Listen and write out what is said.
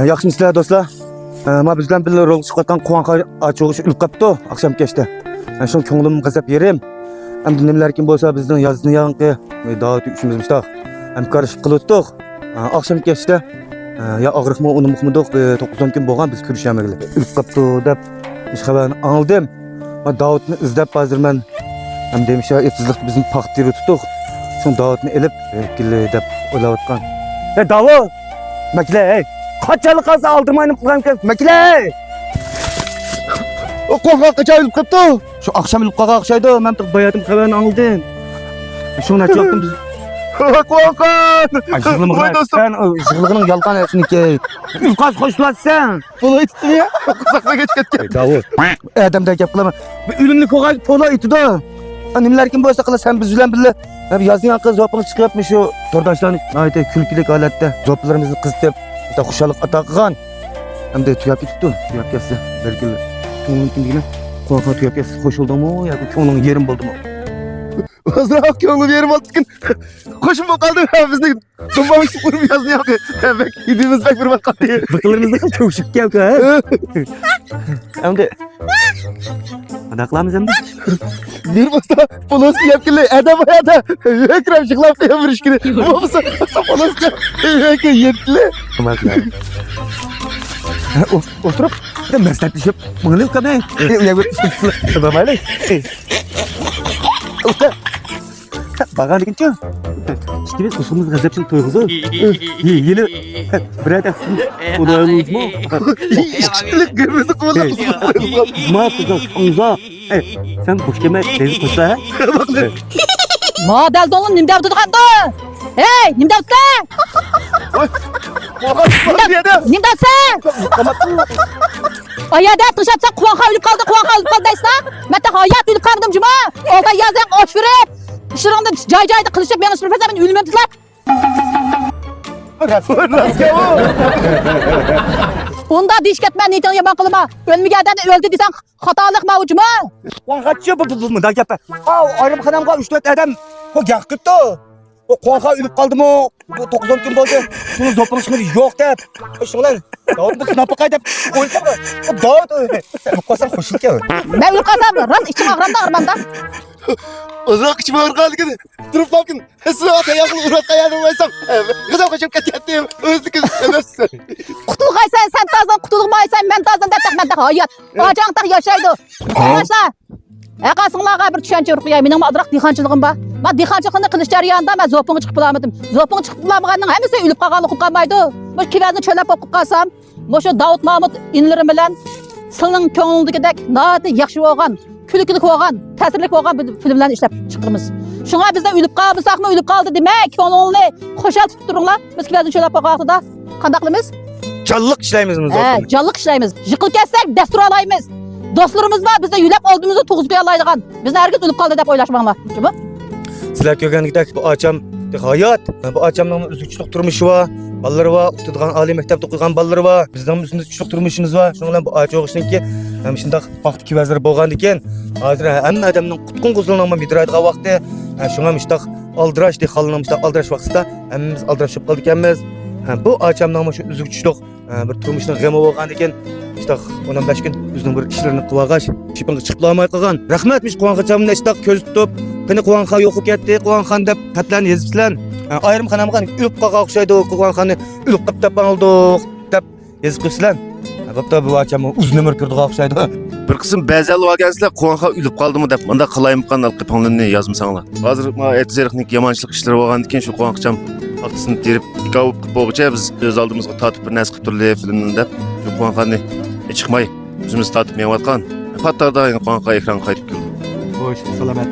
Yaxshimisilar do'stlar? Men bizdan birga yo'lga chiqayotgan Quvonqa ochug'ish ilib qapti oqshom kechda. Shu ko'nglim qazab yerim. Endi nimalarkin bo'lsa bizning yozni yanqi da'vat ishimizda hamkorlik qilib oqshom kechda ya og'riqmi uni muhimdoq 9 kun bo'lgan biz ko'rishamiz. Ilib qapti deb ish xabarni oldim. Men da'vatni izlab hozirman ham demişa etsizlik bizim paxtiri tutduq. Şu da'vatni elib keldi deb o'ylayotgan. Da'vat makla qanchalik qolsa aldırmayını qilgan ekan makla. O qo'rqa qancha ilib qapti. Shu oqshom ilib qolgan o'xshaydi. Men bayatim xabarni oldim. Shuni aytayaptim biz. Qo'rqon. Yig'lig'ining yolqon esiniki. Ilqas qo'shilsan. Polo aytdimi ya? Qizaqqa ketgan. Da'vat. Adamda gap qilaman. O'limni ko'rgan polo aytdi. Nimalarkin bo'lsa qila sen biz bilan birga yozning qiz zo'pini chiqyapmiz shu to'rdoshlarni aytay kulkilik holatda zo'plarimizni qizitib bitta xushalik ato qilgan. Hamda tuyab ketibdi. Tuyab kelsa balki ko'nglimdagina qo'rqa tuyab kelsa qo'shildimi yoki ko'nglim yerim bo'ldimi? Hozir ko'nglim yerim bo'ldi. Qo'shib qoldi bizni do'mbamiz qurib yozni yo'q. Bak idimiz bak bir vaqt qoldi. Biqilimizni ko'shib kelka. Hamda Ada qilamiz endi. Bir bo'lsa poloski yeb keldi. Adam hayada ekran shiqlab qo'yaverish kerak. Bo'lmasa poloski yetdi. O'tirib, maslahatlashib, bunga qamay. Mayli. Bag'anligincha. Ikimiz o'zimiz g'azabchin to'yg'izib. Yeli birada xudoyimizmi? Ishchilik girmizni qo'llab. Ma qizim, sen boş kelmay tez qo'ysa. Model do'lun nimda o'tirganda? Hey, nimda o'tirsan? Nimda o'tirsan? Ayada tishapsan Quvonqa o'lib qoldi deysan? Men hayot o'lib qoldim juma. Olda yazang osh berib. İşlerimde joy-joyda qilishib meni sürprizlar men o'lmayapsizlar. Unda deyish ketma, niyatingni yomon qilma. O'lmagandan o'ldi desang xatolik mavjudmi? Qancha bu da gap. Ayrim xonamga 3-4 adam gap qilibdi. O Quvonqa o'lib qoldimi? 9 kun bo'ldi. Shuni zo'pirishimiz yo'q deb. Shunlar davomda sinab qaydab qo'ysam. Davot qo'ysam xushlik ekan. Men o'lib qolsam, rost ichim og'ramda armanda. Uzoq ichim og'rganligini turib topkin. Sizga otayoqni urib qo'yadimsan. Qizim qo'shib ketyaptim. O'zniki emas. Qutulg'aysan, sen tozan, qutulmaysan, men tozan deb taqmanda hayot. Ojoqda yashaydi. Boshla. Aqasinglarga bir tushuncha urib qo'yay. Mening azroq dehqonchiligim bor. Men dehqonchilikni qilish jarayonida men zo'pingga chiqib qolamadim. Zo'pingga chiqib qolmaganning hammasi o'lib qolganini qilmaydi. Bu kivazni cho'lab qo'yib qolsam, o'sha Davud Mahmud inlarim bilan sizning ko'nglingdagidek noati yaxshi bo'lgan, kulkilik bo'lgan, ta'sirlik bo'lgan bir filmlarni ishlab chiqaramiz. Shunga bizdan o'lib qolsaqmi, o'lib qoldi demak, ko'ngilni xo'shal tutib turinglar. Biz kivazni cho'lab qo'yganida qanday qilamiz? Jonliq ishlaymiz biz. Jonliq ishlaymiz. Yiqilib ketsak, dastur olaymiz. Do'stlarimiz bor, bizda yulab oldimizni tug'izib qo'yolmaydigan. Bizni hargiz o'lib qoldi deb o'ylashmanglar. Jumu? Sizlar ko'rgandek bu ocham hayot, bu ochamning uzluqchilik turmushi bor. Balları var, o'qitadigan oliy maktabda o'qigan balları var. Bizning uzluqchilik turmushimiz var. Shuning bilan bu ochog'ishniki ham shunday vaqt kivazlar bo'lgan ekan. Hozir hamma odamning qutqun quzulnoma midraydigan vaqti, shunga mishtoq aldirash deb xolinamizda aldirash vaqtida hammamiz aldirashib qoldik emas. Bu ochamning shu uzluqchilik bir turmushning g'ami bo'lgan ekan. İşte 15 gün bizning bir ishlarni qilib shipinga chiqib olmay qolgan. Rahmatmish Quvonqachamni ishtoq ko'z tutib, qani Quvonqa yo'qib ketdi, Quvonqan deb xatlarni yozibsizlar. Ayrim xonamga o'lib qolgan o'xshaydi, Quvonqani o'lib qilib deb oldik deb yozib qo'ysizlar. Bo'pti bu ocham uzun umr ko'rdiga o'xshaydi. Bir qism ba'zal olgansizlar Quvonqa o'lib qoldimi deb menda qilayimqan qipinglarni yozmasanglar. Hozir men etizerikning yomonchilik ishlari bo'lgandan keyin shu Quvonqacham vaqtini terib ikov qilib bo'g'icha biz o'z oldimizga tortib bir narsa qilib turli filmni deb shu Quvonqani chiqmay o'zimiz tortib meyotgan. Hattoda Quvonqa ekran qaytib keldi. Xo'sh, salomat.